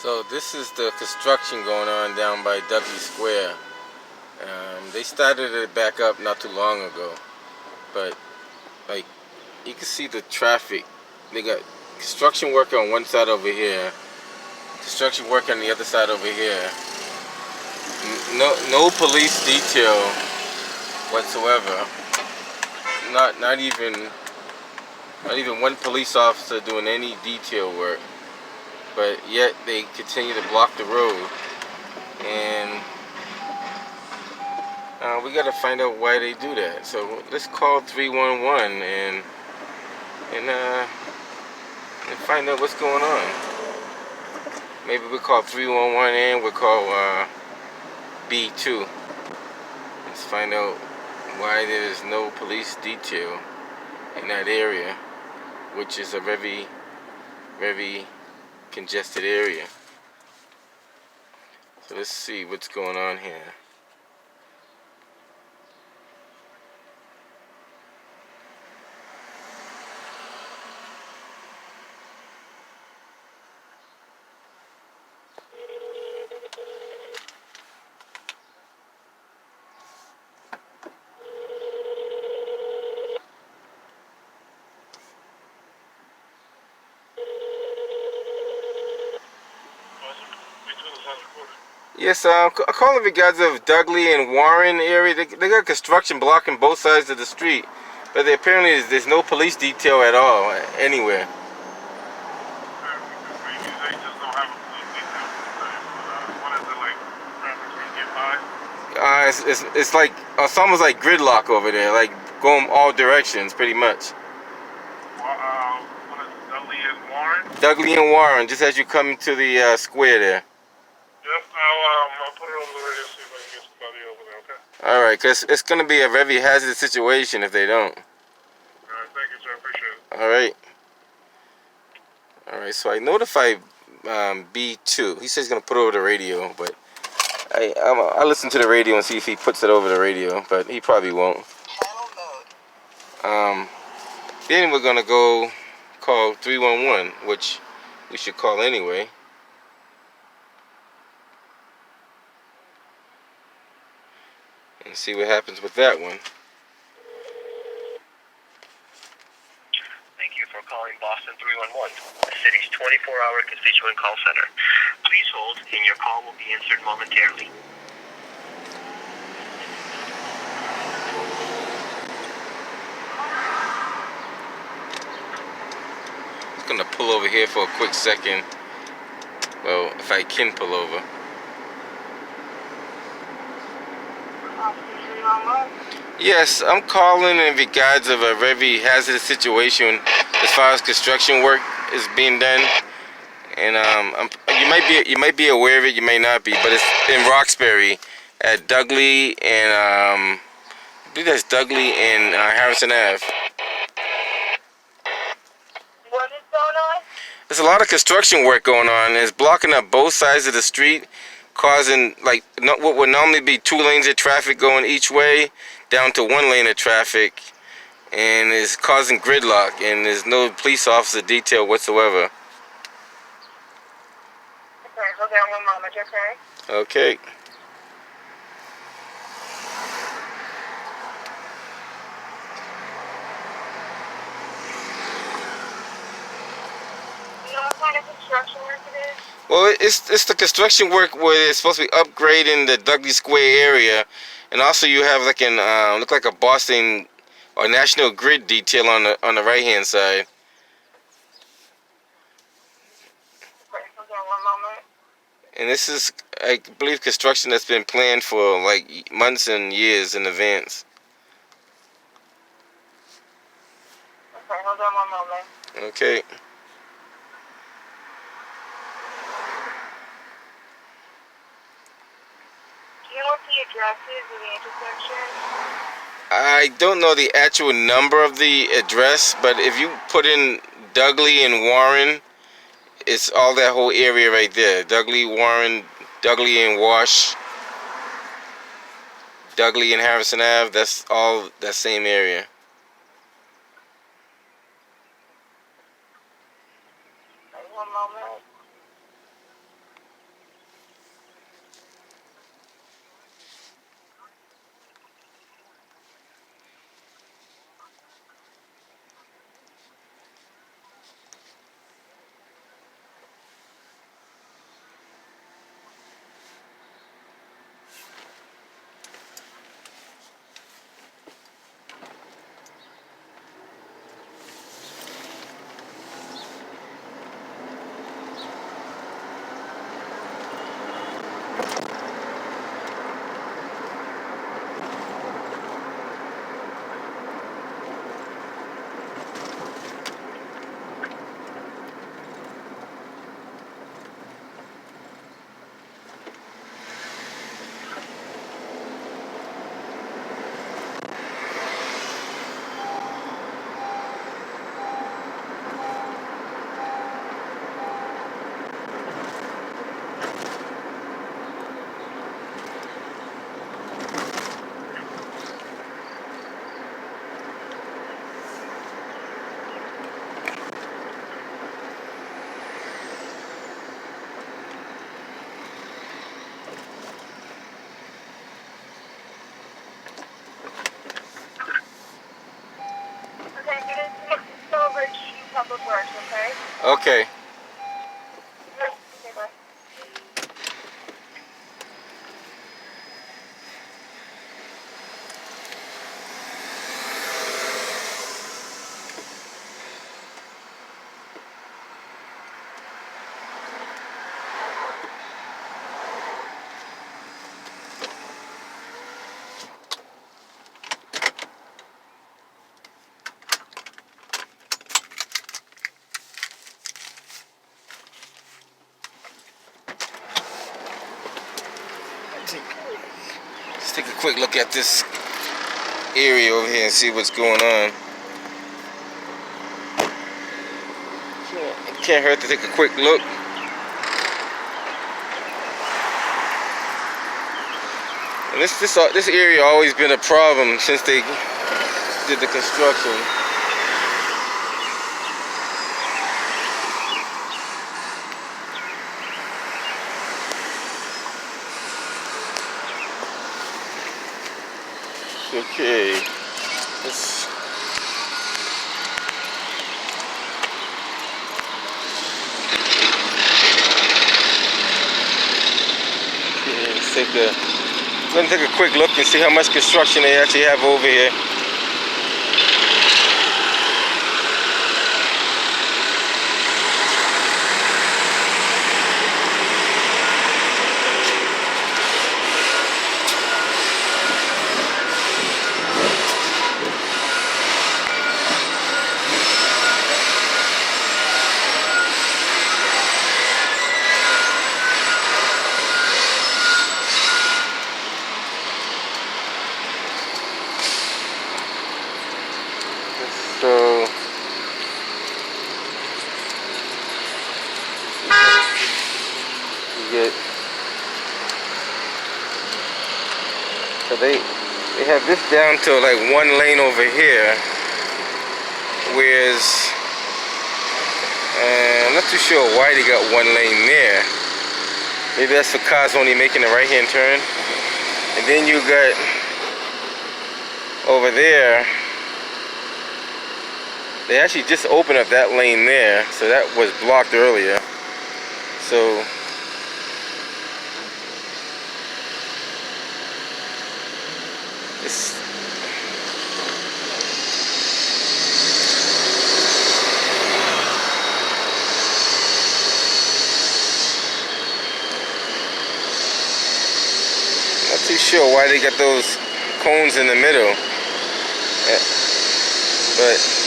So this is the construction going on down by Dudley Square. They started it back up not too long ago, but like you can see the traffic. They got construction work on one side over here, construction work on the other side over here. No police detail whatsoever. Not even one police officer doing any detail work. But yet they continue to block the road, and we got to find out why they do that. So let's call 311 and find out what's going on. Maybe we call 311 and we'll call B2. Let's find out why there is no police detail in that area, which is a very, very congested area. So let's see what's going on here. Yes, I'm calling in regards of Dudley and Warren area. They got construction blocking both sides of the street, but apparently there's no police detail at all anywhere. Maybe they just don't have a police detail. What is it, like traffic can't get by? It's like it's almost like gridlock over there, like going all directions, pretty much. What is it, Dudley and Warren? Dudley and Warren, just as you come to the square there. Yep, I'll put it over the radio, see if I can get somebody over there, okay? All right, because it's going to be a very hazardous situation if they don't. All right, thank you, sir. Appreciate it. All right. All right, so I notified B2. He says he's going to put it over the radio, but I'll listen to the radio and see if he puts it over the radio, but he probably won't. Then we're going to go call 311, which we should call anyway. And see what happens with that one. Thank you for calling Boston 311, the city's 24-hour constituent call center. Please hold, and your call will be answered momentarily. I'm going to pull over here for a quick second. Well, if I can pull over. Yes, I'm calling in regards of a very hazardous situation as far as construction work is being done, and you might be aware of it, you may not be, but it's in Roxbury at Dudley and I believe that's Dudley and Harrison Ave. What is going on? There's a lot of construction work going on. It's blocking up both sides of the street, causing like what would normally be 2 lanes of traffic going each way down to 1 lane of traffic, and is causing gridlock, and there's no police officer detail whatsoever. Okay, hold on one moment, okay? Okay. You know what kind of construction work it is? Well, it's the construction work where it's supposed to be upgrading the Dudley Square area, and also you have like an look like a Boston or National Grid detail on the right hand side. Okay, hold on one moment. And this is, I believe, construction that's been planned for like months and years in advance. Okay, hold on one moment. Okay. Do you know what the address is of the intersection? I don't know the actual number of the address, but if you put in Dudley and Warren, it's all that whole area right there. Dudley, Warren, Dudley and Wash, Dudley and Harrison Ave, that's all that same area. One moment. Let's take a quick look at this area over here and see what's going on. It can't hurt to take a quick look. And this area always been a problem since they did the construction. Okay, let's take a quick look and see how much construction they actually have over here. So they have this down to like one lane over here, whereas I'm not too sure why they got one lane there. Maybe that's for cars only making a right-hand turn. And then you got over there, they actually just opened up that lane there, so that was blocked earlier. So it's not too sure why they got those cones in the middle, but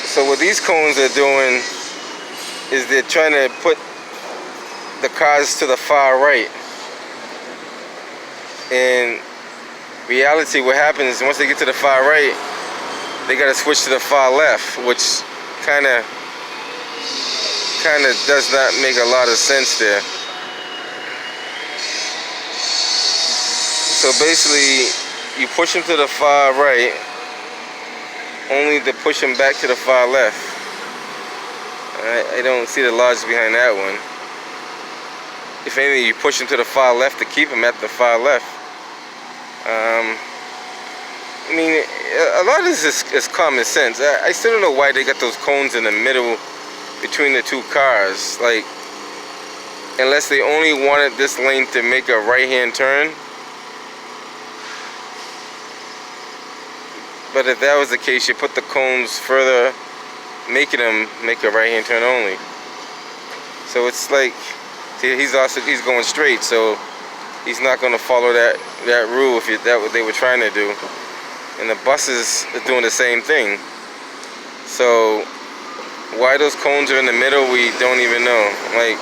so what these cones are doing is they're trying to put the cars to the far right. In reality, what happens is once they get to the far right, they got to switch to the far left, which kind of does not make a lot of sense there. So basically, you push them to the far right, only to push them back to the far left. I don't see the logic behind that one. If anything, you push them to the far left to keep them at the far left. I mean, a lot of this is common sense. I still don't know why they got those cones in the middle between the two cars. Like, unless they only wanted this lane to make a right-hand turn. But if that was the case, you put the cones further, making them make a right-hand turn only. So it's like, see, he's going straight, so he's not going to follow that rule if that's what they were trying to do. And the buses are doing the same thing. So why those cones are in the middle, we don't even know. Like,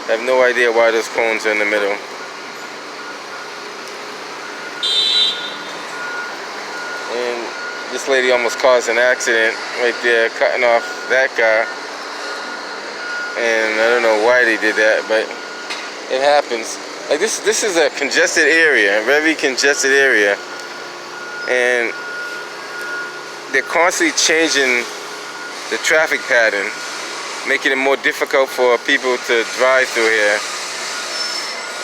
I have no idea why those cones are in the middle. And this lady almost caused an accident right there, cutting off that car. And I don't know why they did that, but it happens. Like this is a congested area, a very congested area. And they're constantly changing the traffic pattern, making it more difficult for people to drive through here.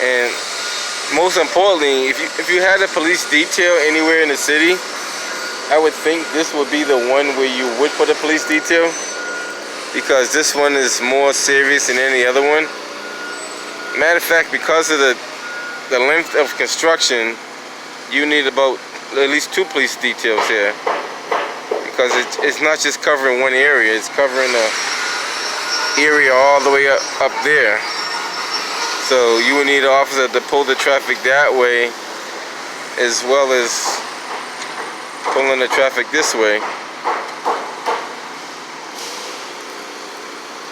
And most importantly, if you had a police detail anywhere in the city, I would think this would be the one where you would put a police detail, because this one is more serious than any other one. Matter of fact, because of the length of construction, you need about at least 2 police details here, because it's not just covering one area, it's covering the area all the way up there. So you would need an officer to pull the traffic that way as well as pulling the traffic this way.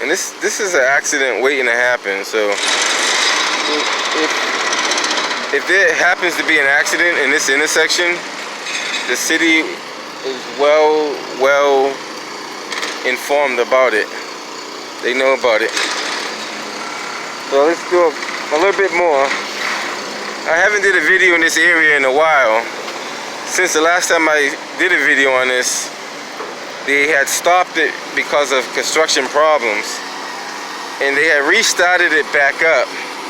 And this is an accident waiting to happen. So if there happens to be an accident in this intersection, the city is well informed about it. They know about it. So let's do a little bit more. I haven't did a video in this area in a while. Since the last time I did a video on this, they had stopped it because of construction problems. And they had restarted it back up.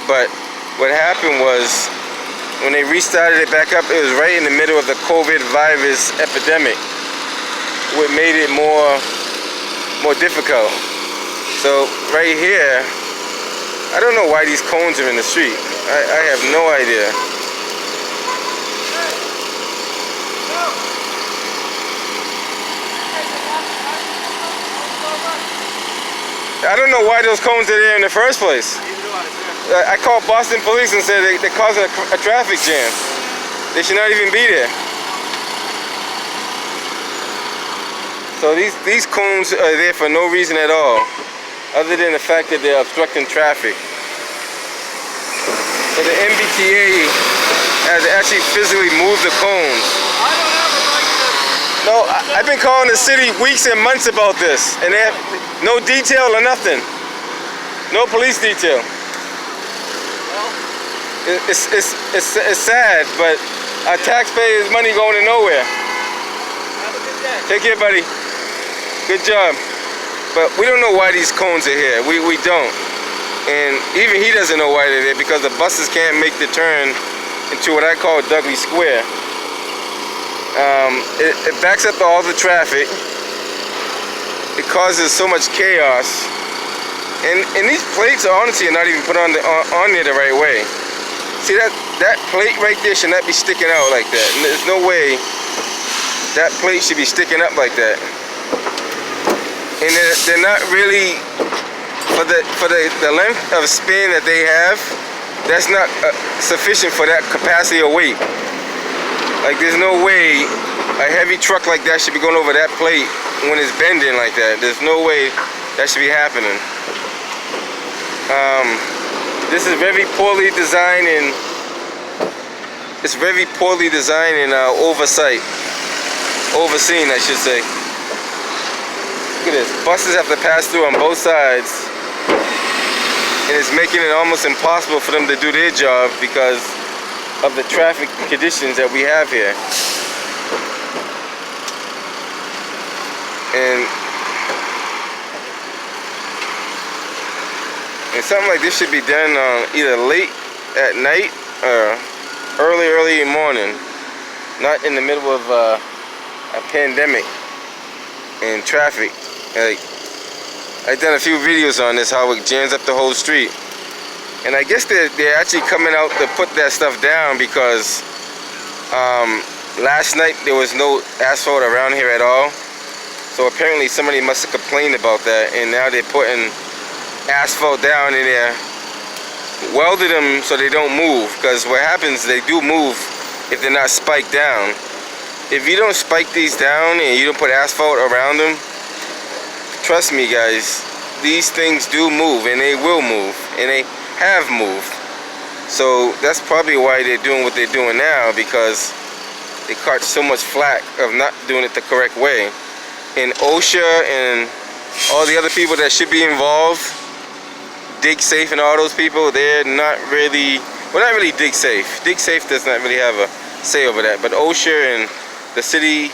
But what happened was, when they restarted it back up, it was right in the middle of the COVID virus epidemic, which made it more difficult. So right here, I don't know why these cones are in the street. I have no idea. I don't know why those cones are there in the first place. I called Boston police and said they're causing a traffic jam. They should not even be there. So these cones are there for no reason at all, other than the fact that they're obstructing traffic. So the MBTA has actually physically moved the cones. No, I've been calling the city weeks and months about this, and they have no detail or nothing. No police detail. It's sad, but our taxpayers' money going to nowhere. Have a good day. Take care, buddy. Good job. But we don't know why these cones are here. We don't. And even he doesn't know why they're there, because the buses can't make the turn into what I call Dudley Square. It backs up all the traffic. It causes so much chaos. And these plates are honestly not even put on there the right way. See that plate right there should not be sticking out like that. There's no way that plate should be sticking up like that. And they're not really, for the length of span that they have, that's not sufficient for that capacity of weight. Like, there's no way a heavy truck like that should be going over that plate when it's bending like that. There's no way that should be happening. This is very poorly designed, and it's very poorly designed and overseen, I should say. Look at this. Buses have to pass through on both sides, and it's making it almost impossible for them to do their job because of the traffic conditions that we have here. And something like this should be done either late at night or early morning, not in the middle of a pandemic and traffic. Like, I've done a few videos on this, how it jams up the whole street. And I guess they're actually coming out to put that stuff down because last night there was no asphalt around here at all. So apparently somebody must have complained about that, and now they're putting asphalt down and they're welded them so they don't move. Because what happens, they do move if they're not spiked down. If you don't spike these down and you don't put asphalt around them, trust me guys, these things do move, and they will move, and they have moved. So that's probably why they're doing what they're doing now, because they caught so much flack of not doing it the correct way. And OSHA and all the other people that should be involved, Dig Safe and all those people, they're not really, well, not really Dig Safe. Dig Safe does not really have a say over that, but OSHA and the city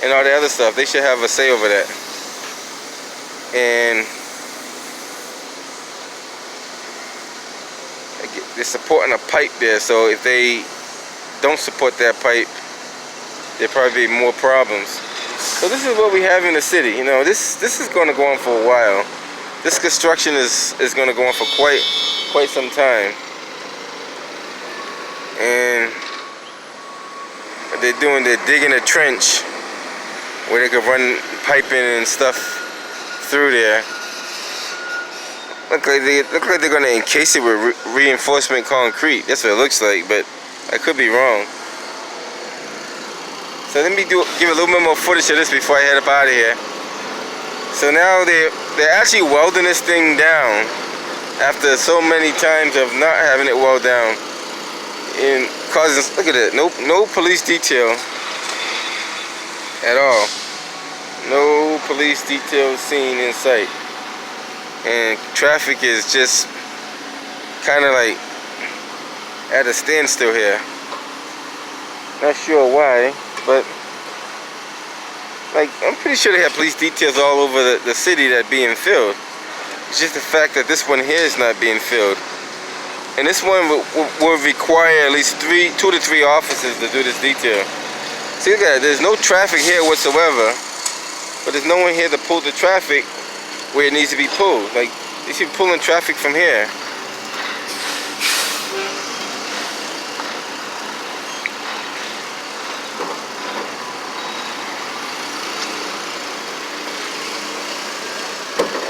and all the other stuff, they should have a say over that. And they're supporting a pipe there, so if they don't support that pipe, there'll probably be more problems. So this is what we have in the city. You know, this is going to go on for a while. This construction is going to go on for quite some time. And they're digging a trench where they could run piping and stuff through there. Look like they're gonna encase it with reinforcement concrete. That's what it looks like, but I could be wrong. So let me give a little bit more footage of this before I head up out of here. So now they're actually welding this thing down after so many times of not having it weld down, and causing, look at it, no police detail at all. No police detail seen in sight. And traffic is just kind of like at a standstill here. Not sure why, but like I'm pretty sure they have police details all over the city that being filled. It's just the fact that this one here is not being filled. And this one will require at least 2 to 3 officers to do this detail. See, look at it, there's no traffic here whatsoever, but there's no one here to pull the traffic where it needs to be pulled. Like, they should be pulling traffic from here.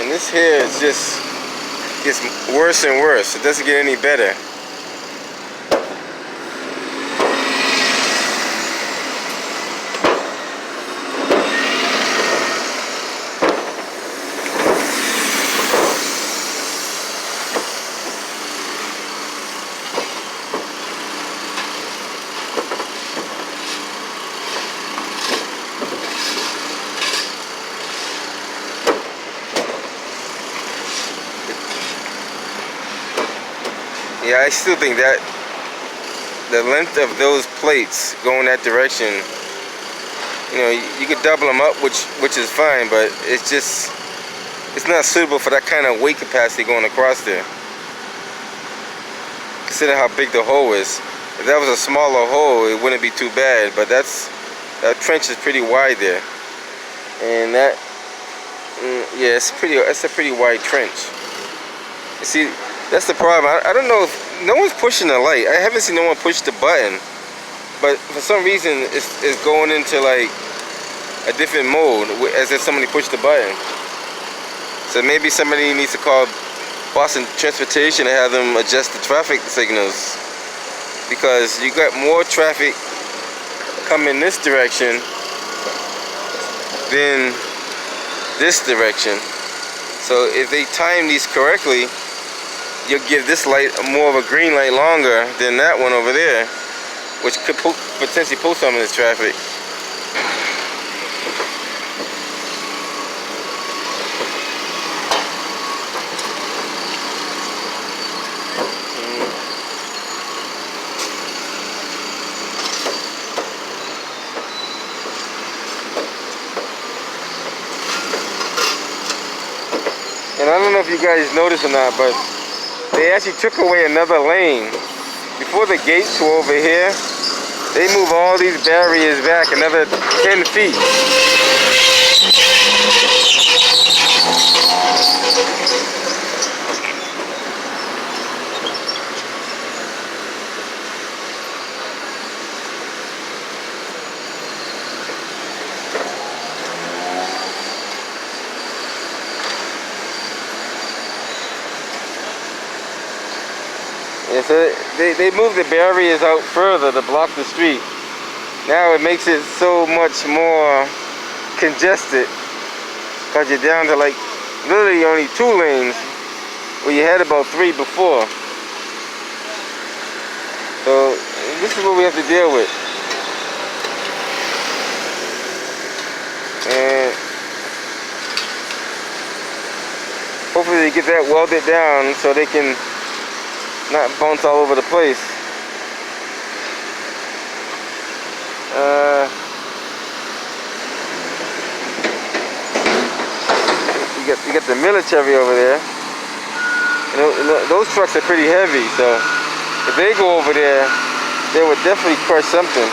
And this here is just gets worse and worse. It doesn't get any better. Yeah, I still think that the length of those plates going that direction, you know, you could double them up, which is fine, but it's not suitable for that kind of weight capacity going across there. Consider how big the hole is. If that was a smaller hole, it wouldn't be too bad, but that trench is pretty wide there, and that, yeah, it's a pretty wide trench. You see, that's the problem. I don't know if no one's pushing the light. I haven't seen no one push the button, but for some reason it's going into like a different mode as if somebody pushed the button. So maybe somebody needs to call Boston Transportation and have them adjust the traffic signals, because you got more traffic coming this direction than this direction. So if they time these correctly, you'll give this light more of a green light longer than that one over there, which could potentially pull some of this traffic. And I don't know if you guys noticed or not, but they actually took away another lane. Before the gates were over here, they moved all these barriers back another 10 feet. Yeah, so they moved the barriers out further to block the street. Now it makes it so much more congested, because you're down to like literally only 2 lanes where you had about 3 before. So this is what we have to deal with. And hopefully they get that welded down so they can not bounce all over the place. You got the military over there. You know, those trucks are pretty heavy, so if they go over there, they would definitely crush something.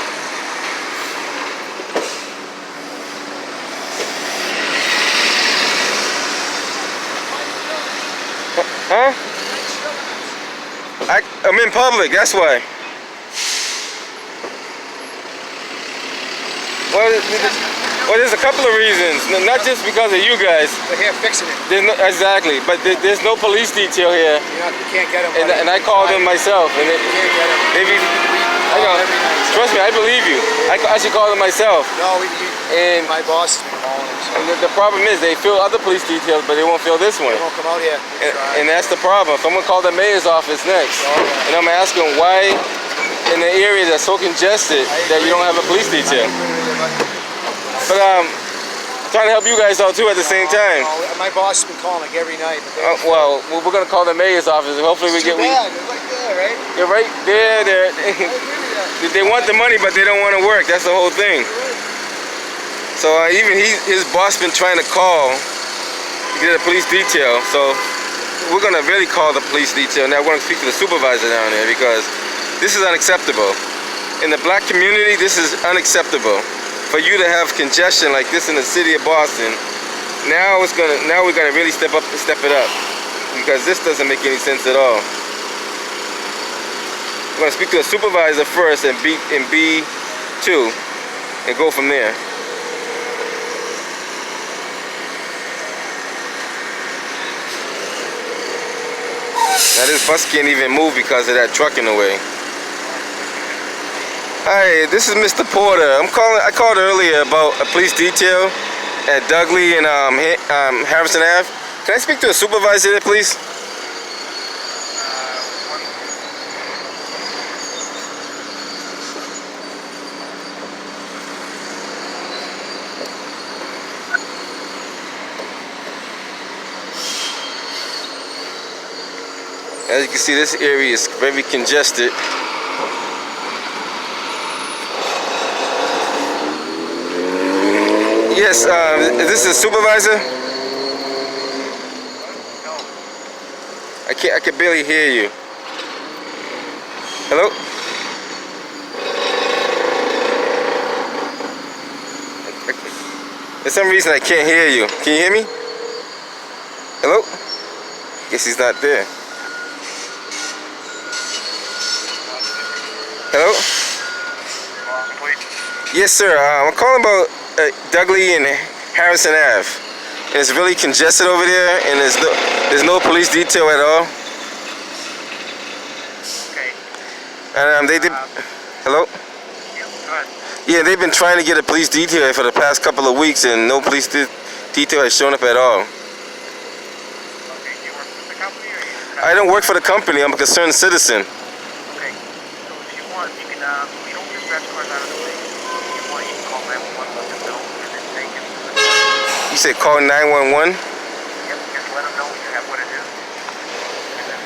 Huh? I'm in public, that's why. Well, Well, there's a couple of reasons. Not just because of you guys. We're here fixing it. There's no, exactly, but there's no police detail here. You can't get them. And I called them myself. And You can't get them. I know. Every night. Trust me, I believe you. I actually called them myself. No, And my boss has been calling them. So and the problem is they fill other police details, but they won't fill this one. they won't come out here. And that's the problem. So I'm gonna call the mayor's office next, and I'm asking why in the area that's so congested that you don't have a police detail. But trying to help you guys out too at the same time. My boss has been calling like every night. Well, we're gonna call the mayor's office, and hopefully we get. Too bad. They're right there, right? You're right there. They want the money, but they don't want to work. That's the whole thing. So even his boss been trying to call to get a police detail. So we're gonna really call the police detail now. We're gonna speak to the supervisor down there because this is unacceptable. In the black community, this is unacceptable. For you to have congestion like this in the city of Boston, now we're gonna really step it up because this doesn't make any sense at all. We're gonna speak to a supervisor first and B2 and go from there. Now this bus can't even move because of that truck in the way. Hi, this is Mr. Porter. I called earlier about a police detail at Dudley and Harrison Ave. Can I speak to a supervisor there, please? As you can see, this area is very congested. Yes, is this the supervisor? I can barely hear you. Hello? For some reason I can't hear you. Can you hear me? Hello? Guess he's not there. Hello? Yes, sir. I'm calling about Dudley and Harrison Ave. And it's really congested over there, and there's no police detail at all. Okay. And they did. Hello? Yeah, go ahead. Yeah, they've been trying to get a police detail for the past couple of weeks, and no police detail has shown up at all. Okay, do you work for the company or you? I don't work for the company. I'm a concerned citizen. Okay. So if you want, you can. We don't dispatch cars out of the way. If you want, you can call 911, let them know, and then take them to the car. You said call 911? Yep. Just let them know you have what it is.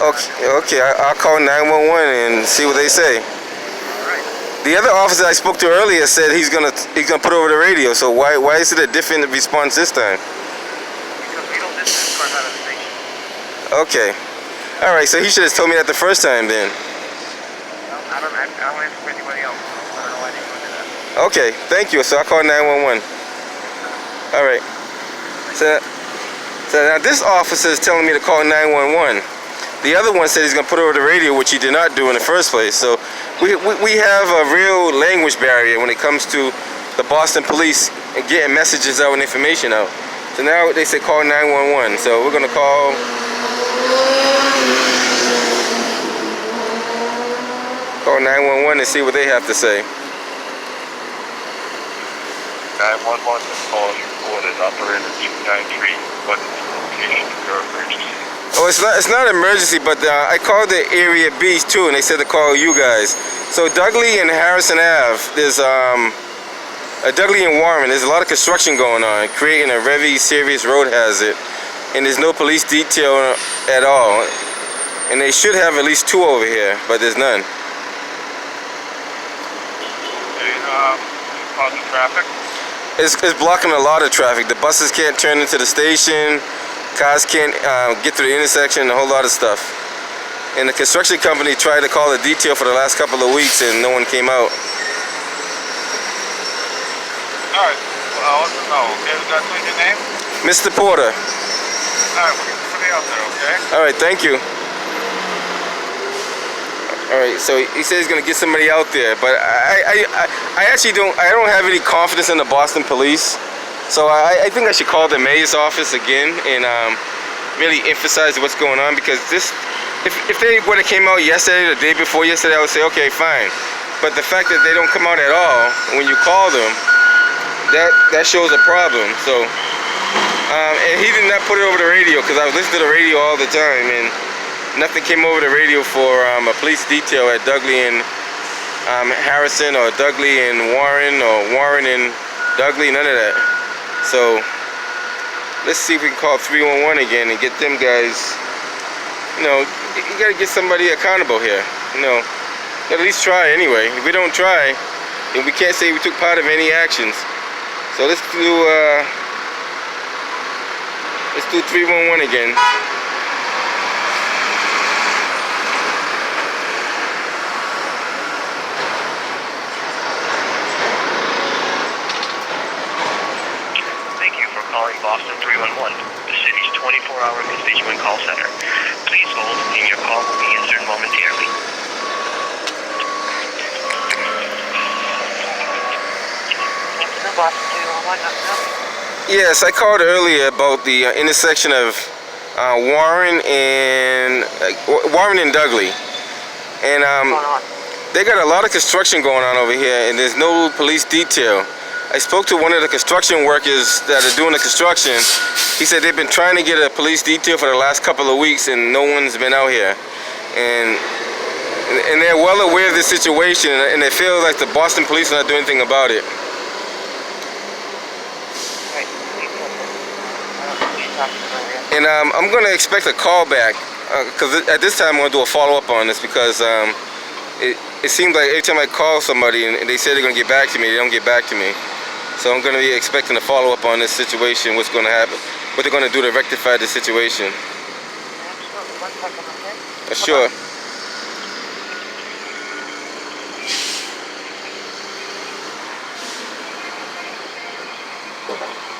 Okay. I'll call 911 and see what they say. The other officer I spoke to earlier said he's gonna put over the radio. So why is it a different response this time? Because we don't dispatch cars out of the station. Okay. All right. So he should have told me that the first time then. I don't answer for anybody else. I don't know why they would do that. Okay. Thank you. So I'll call 911. All right. So now this officer is telling me to call 911. The other one said he's gonna put over the radio, which he did not do in the first place. So we have a real language barrier when it comes to the Boston police and getting messages out and information out. So now they say call 911. So we're gonna call 911 and see what they have to say. 911, this call is recorded. Operator 293, what is the location of your emergency? Oh, it's not an emergency, but I called the area B too, and they said to call you guys. So Dudley and Harrison Ave, there's Dudley and Warren, there's a lot of construction going on, creating a very serious road hazard, and there's no police detail at all. And they should have at least two over here, but there's none. Causing traffic. It's blocking a lot of traffic. The buses can't turn into the station. Cars can't get through the intersection, a whole lot of stuff. And the construction company tried to call a detail for the last couple of weeks and no one came out. Alright, well, I'll let them know, okay? That's your name? Mr. Porter. Alright, we'll get somebody out there, okay? Alright, thank you. Alright, so he said he's gonna get somebody out there, but I actually don't have any confidence in the Boston police. So I think I should call the mayor's office again and really emphasize what's going on, because this, if they would have came out yesterday or the day before yesterday, I would say okay, fine. But the fact that they don't come out at all when you call them, that shows a problem. So and he did not put it over the radio, because I was listening to the radio all the time and nothing came over the radio for a police detail at Dudley and Harrison, or Dudley and Warren, or Warren and Dudley, none of that. So let's see if we can call 311 again and get them guys. You know, you gotta get somebody accountable here. You know, at least try anyway. If we don't try, then we can't say we took part of any actions. So let's do 311 again. Calling Boston 311, the city's 24-hour constituent call center. Please hold, and your call will be answered momentarily. Boston 311. Yes, I called earlier about the intersection of Warren and Dudley, and they got a lot of construction going on over here, and there's no police detail. I spoke to one of the construction workers that are doing the construction. He said they've been trying to get a police detail for the last couple of weeks and no one's been out here. And they're well aware of this situation, and they feel like the Boston police are not doing anything about it. And I'm going to expect a call back, because at this time I'm going to do a follow-up on this, because it seems like every time I call somebody and they say they're going to get back to me, they don't get back to me. So I'm going to be expecting a follow-up on this situation, what's going to happen, what they're going to do to rectify the situation. Absolutely. 1 second, okay? Sure.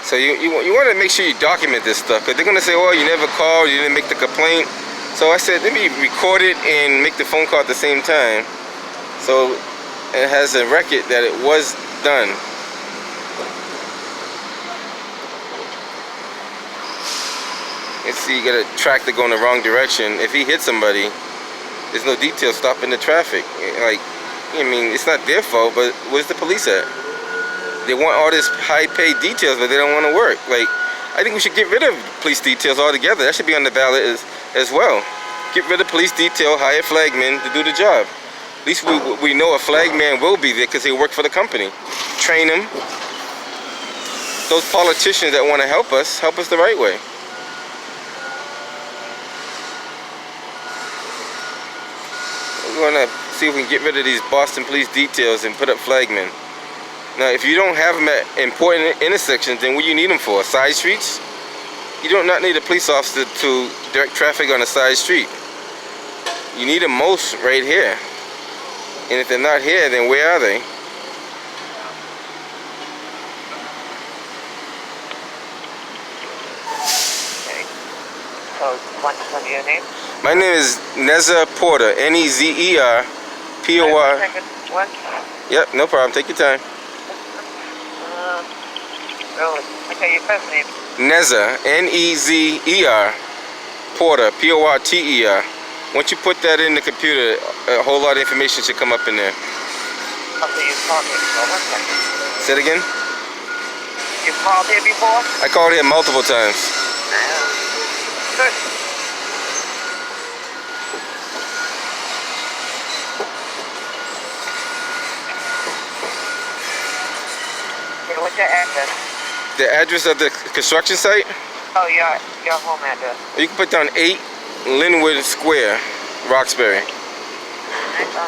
So you want to make sure you document this stuff, because they're going to say, oh, you never called, you didn't make the complaint. So I said, let me record it and make the phone call at the same time, so it has a record that it was done. Let's see, you got a tractor going the wrong direction. If he hits somebody, there's no detail stopping the traffic. Like, I mean, it's not their fault, but where's the police at? They want all this high-paid details, but they don't want to work. Like, I think we should get rid of police details altogether. That should be on the ballot as well. Get rid of police detail, hire flagmen to do the job. At least we know a flagman will be there because they work for the company. Train them. Those politicians that want to help us the right way. We're going to see if we can get rid of these Boston police details and put up flagmen. Now, if you don't have them at important intersections, then what do you need them for? Side streets? You do not need a police officer to direct traffic on a side street. You need them most right here. And if they're not here, then where are they? Okay. So, want to tell me your name? My name is Nezer Porter, Nezer P-O-R. Second, what? Yep, no problem. Take your time. Okay, your first name. Nezer, N-E-Z-E-R, Porter, P-O-R-T-E-R. Once you put that in the computer, a whole lot of information should come up in there. Okay, you called me before. 1 second. Say it again? You called here before? I called here multiple times. Good. Okay, what's your address? The address of the construction site? Oh, your home address. You can put down 8 Linwood Square, Roxbury.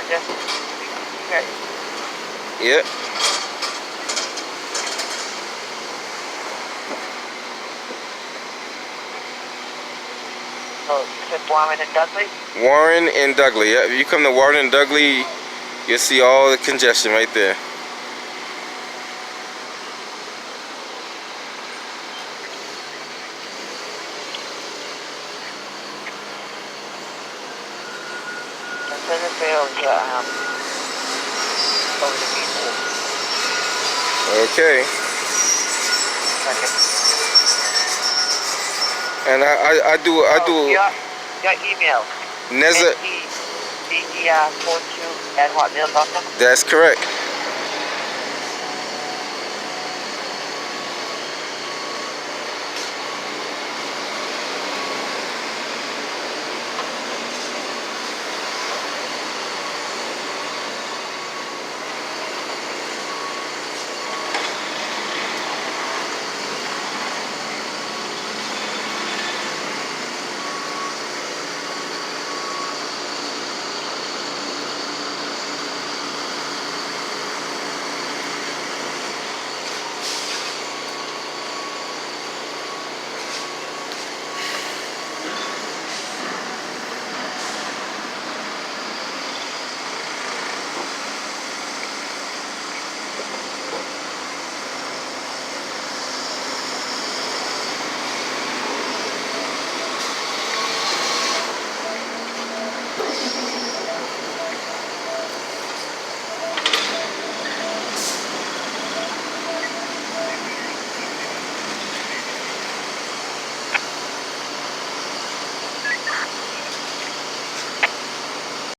Just, okay. Yep. So, you said Warren and Dudley? Warren and Dudley. Yep. If you come to Warren and Dudley, you'll see all the congestion right there. Over the people. Okay. second. And I do Your email. Neza. NEDER42 at hotmail.com. That's correct.